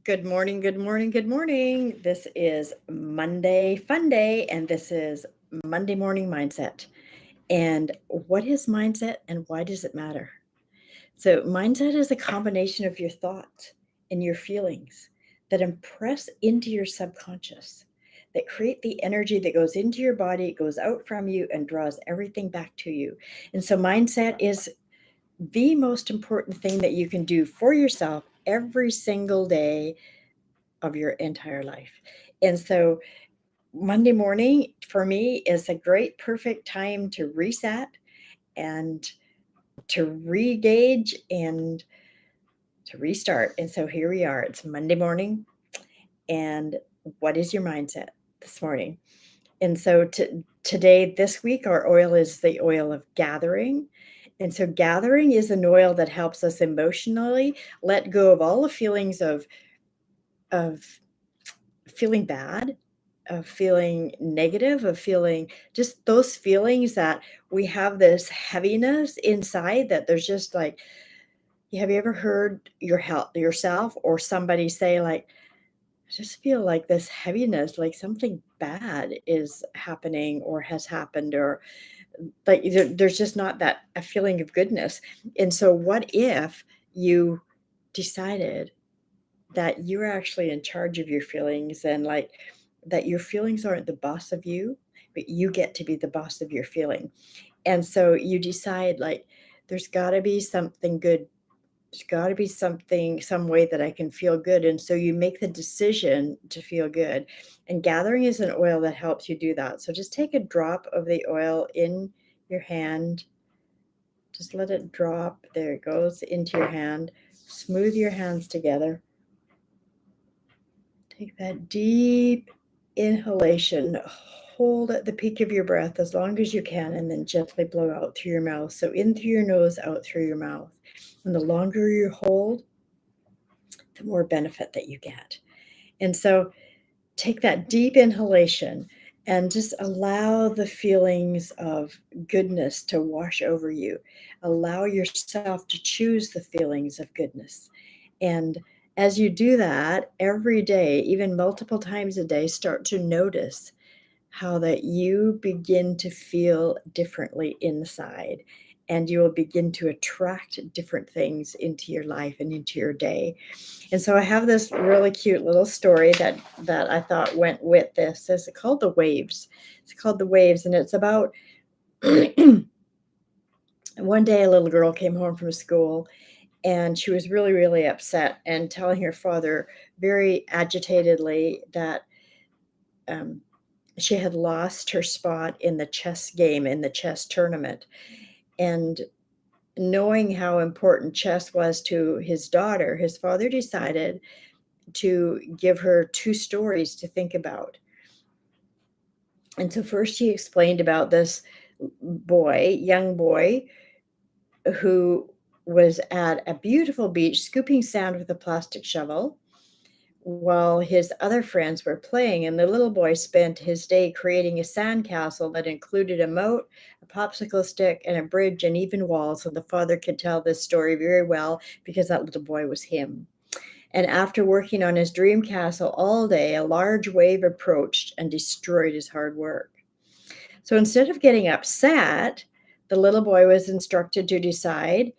Good morning, good morning, good morning. This is Monday Fun Day, and this is Monday Morning Mindset. And what is mindset and why does it matter? So, mindset is a combination of your thoughts and your feelings that impress into your subconscious, that create the energy that goes into your body, it goes out from you, and draws everything back to you. And so, mindset is the most important thing that you can do for yourself every single day of your entire life. And so Monday morning for me is a great, perfect time to reset and to re-gauge and to restart. And so here we are. It's Monday morning. And what is your mindset this morning? And so today, this week, our oil is the oil of gathering. And so gathering is an oil that helps us emotionally let go of all the feelings of feeling bad, of feeling negative, of feeling just those feelings that we have this heaviness inside that there's just like, have you ever heard yourself or somebody say like, I just feel like this heaviness, like something bad is happening or has happened, or like there's just not that a feeling of goodness. And so what if you decided that you're actually in charge of your feelings, and like that your feelings aren't the boss of you, but you get to be the boss of your feeling. And so you decide like there's got to be something good. There's got to be something, some way that I can feel good. And so you make the decision to feel good. And gathering is an oil that helps you do that. So just take a drop of the oil in your hand. Just let it drop. There it goes into your hand. Smooth your hands together. Take that deep inhalation. Hold at the peak of your breath as long as you can, and then gently blow out through your mouth. So in through your nose, out through your mouth. And the longer you hold, the more benefit that you get. And so take that deep inhalation and just allow the feelings of goodness to wash over you. Allow yourself to choose the feelings of goodness. And as you do that every day, even multiple times a day, start to notice how that you begin to feel differently inside, and you will begin to attract different things into your life and into your day. And so I have this really cute little story that I thought went with this. It's called The Waves. It's called The Waves, and it's about one day a little girl came home from school, and she was really, really upset and telling her father very agitatedly that um, she had lost her spot in the chess game, in the chess tournament. And knowing how important chess was to his daughter, his father decided to give her two stories to think about. And so first he explained about this young boy, who was at a beautiful beach scooping sand with a plastic shovel while his other friends were playing. And the little boy spent his day creating a sandcastle that included a moat, a popsicle stick, and a bridge, and even walls. So the father could tell this story very well because that little boy was him. And after working on his dream castle all day, a large wave approached and destroyed his hard work. So instead of getting upset, the little boy was instructed to decide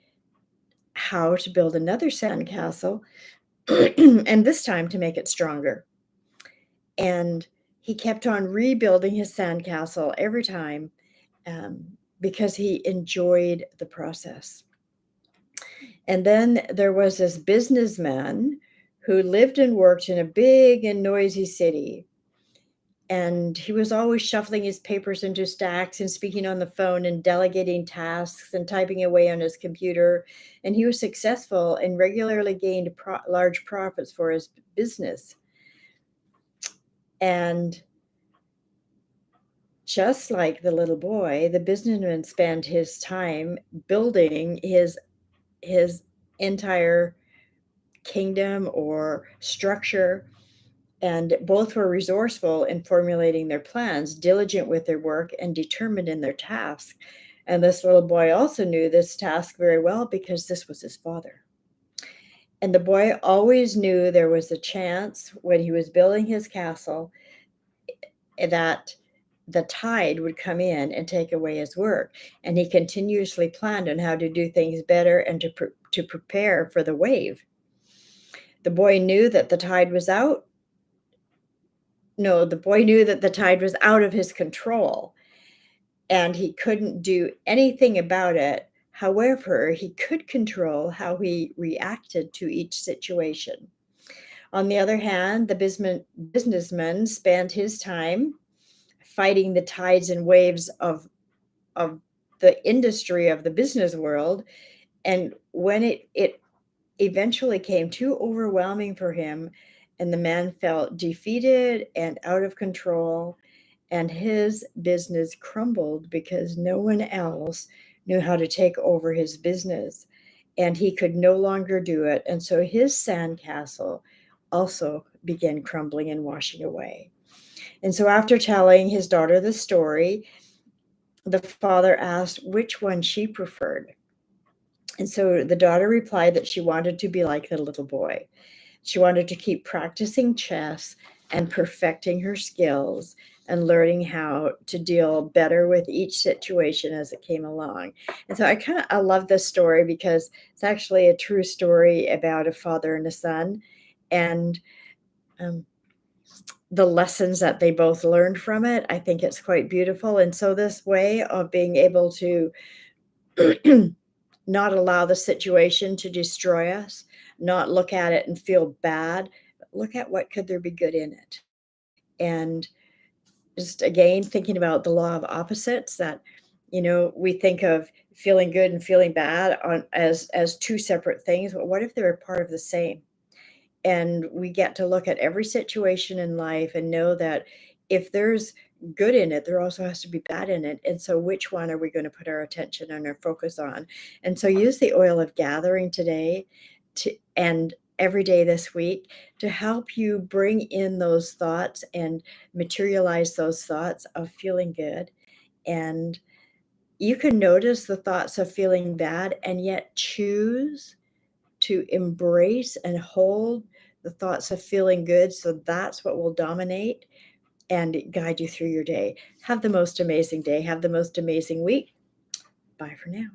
how to build another sandcastle, and this time to make it stronger. And he kept on rebuilding his sandcastle every time, because he enjoyed the process. And then there was this businessman who lived and worked in a big and noisy city. And he was always shuffling his papers into stacks and speaking on the phone and delegating tasks and typing away on his computer. And he was successful and regularly gained large profits for his business. And just like the little boy, the businessman spent his time building his entire kingdom or structure, and both were resourceful in formulating their plans, diligent with their work, and determined in their task. And this little boy also knew this task very well because this was his father. And the boy always knew there was a chance when he was building his castle that the tide would come in and take away his work. And he continuously planned on how to do things better and to prepare for the wave. The boy knew that the tide was out. No, the boy knew that the tide was out of his control and he couldn't do anything about it. However, he could control how he reacted to each situation. On the other hand, the businessman spent his time fighting the tides and waves of the industry of the business world. And when it eventually came too overwhelming for him, and the man felt defeated and out of control, and his business crumbled because no one else knew how to take over his business, and he could no longer do it. And so his sandcastle also began crumbling and washing away. And so, after telling his daughter the story, the father asked which one she preferred. And so the daughter replied that she wanted to be like the little boy. She wanted to keep practicing chess and perfecting her skills and learning how to deal better with each situation as it came along. And so I love this story because it's actually a true story about a father and a son, and um, the lessons that they both learned from it. I think it's quite beautiful. And so this way of being able to not allow the situation to destroy us, not look at it and feel bad, but look at what could there be good in it. And just again, thinking about the law of opposites, that, we think of feeling good and feeling bad as two separate things, but what if they're part of the same? And we get to look at every situation in life and know that if there's good in it, there also has to be bad in it. And so, which one are we going to put our attention and our focus on? And so, use the oil of gathering today and every day this week to help you bring in those thoughts and materialize those thoughts of feeling good. And you can notice the thoughts of feeling bad and yet choose to embrace and hold the thoughts of feeling good. So that's what will dominate and guide you through your day. Have the most amazing day. Have the most amazing week. Bye for now.